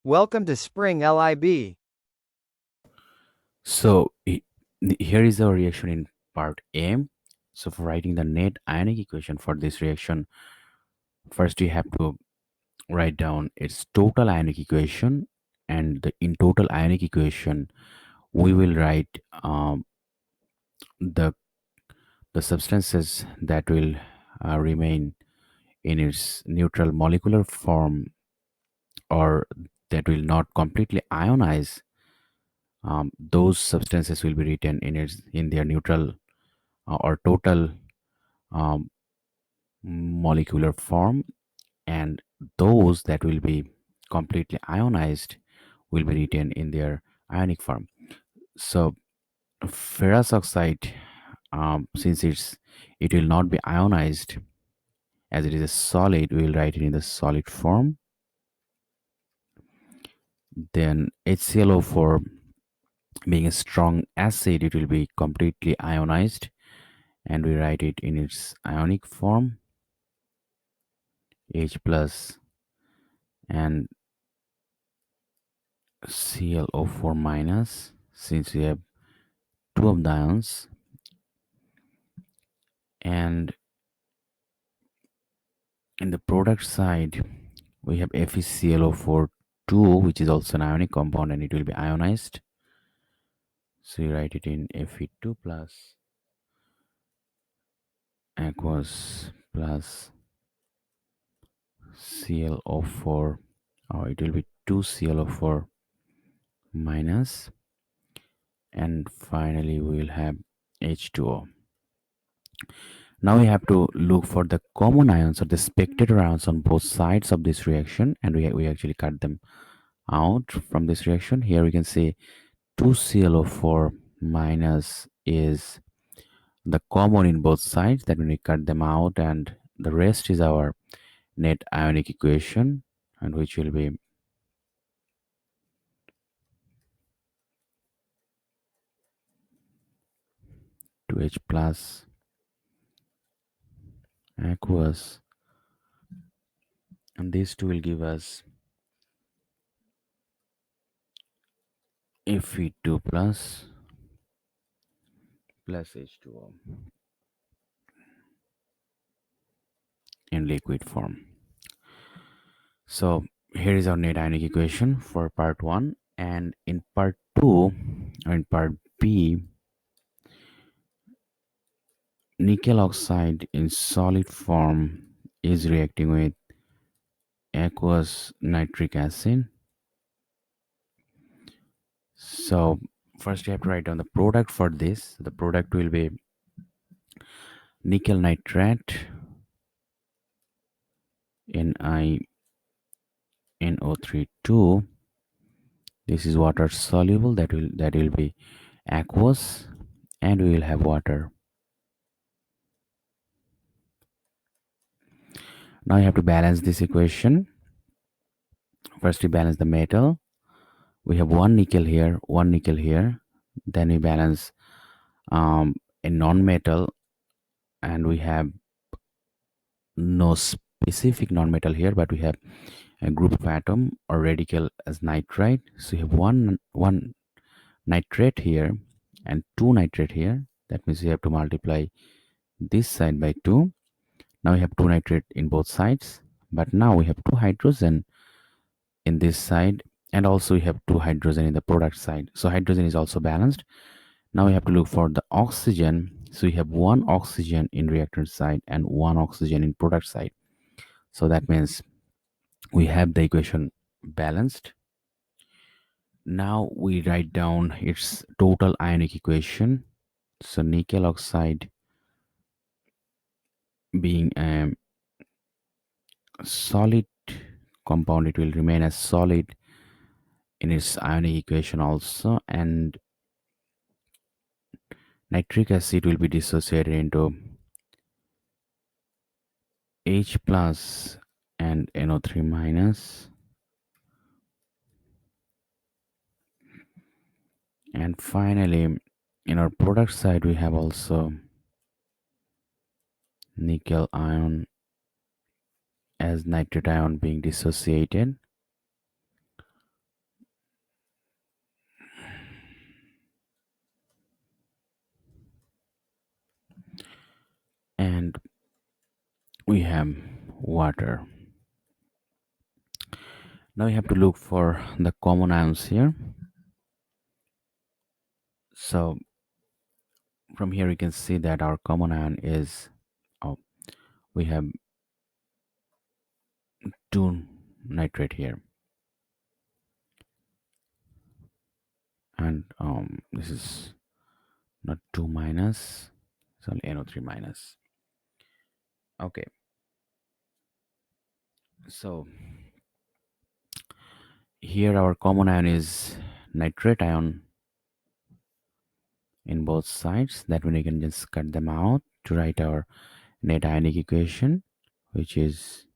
Welcome to Spring LIB. So here is the reaction in part A. So for writing the net ionic equation for this reaction, first you have to write down its total ionic equation, and in total ionic equation we will write the the substances that will remain in its neutral molecular form, or that will not completely ionize. Those substances will be written in their neutral or total um, molecular form, and those that will be completely ionized will be written in their ionic form. So ferrous oxide, since it will not be ionized, as it is a solid, we will write it in the solid form. Then HClO4, being a strong acid, it will be completely ionized, and we write it in its ionic form, H plus and ClO4 minus, since we have two of the ions. And in the product side, we have FeClO4 2, which is also an ionic compound, and it will be ionized. So you write it in Fe2 plus aqueous plus ClO4, or it will be 2ClO4 minus, and finally we will have H2O. Now we have to look for the common ions or the spectator ions on both sides of this reaction, and we actually cut them out from this reaction. Here we can see 2ClO4 minus is the common in both sides, that when we cut them out, and the rest is our net ionic equation, and which will be 2H plus aqueous, and these two will give us Fe2 plus H2O in liquid form. So here is our net ionic equation for part 1, and in part 2, or in part B, nickel oxide in solid form is reacting with aqueous nitric acid. So first you have to write down the product for this. The product will be nickel nitrate NiNO3 2. This is water soluble, that will be aqueous, and we will have water. Now you have to balance this equation. First we balance the metal. We have one nickel here, one nickel here. Then we balance a non-metal, and we have no specific non-metal here, but we have a group of atom or radical as nitrite. So you have one nitrate here and two nitrate here. That means you have to multiply this side by 2. Now we have two nitrate in both sides, but now we have two hydrogen in this side, and also we have two hydrogen in the product side. So hydrogen is also balanced. Now we have to look for the oxygen. So we have one oxygen in reactant side and one oxygen in product side. So that means we have the equation balanced. Now we write down its total ionic equation. So nickel oxide, being a solid compound, it will remain as solid in its ionic equation also, and nitric acid will be dissociated into H plus and NO3 minus. And finally, in our product side, we have also nickel ion as nitrate ion being dissociated. we have water. Now we have to look for the common ions here. So from here you can see that our common ion is, oh, we have 2 nitrate here, and this is not 2 minus, it's only NO3 minus. Okay, so here our common ion is nitrate ion in both sides. That means we can just cut them out to write our net ionic equation, which is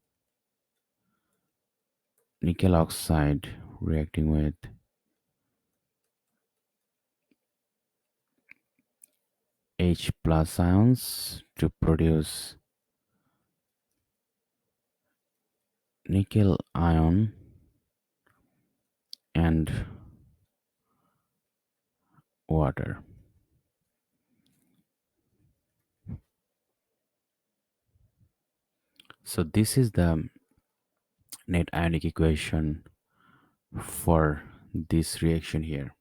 nickel oxide reacting with H plus ions to produce nickel ion and water. So this is the net ionic equation for this reaction here.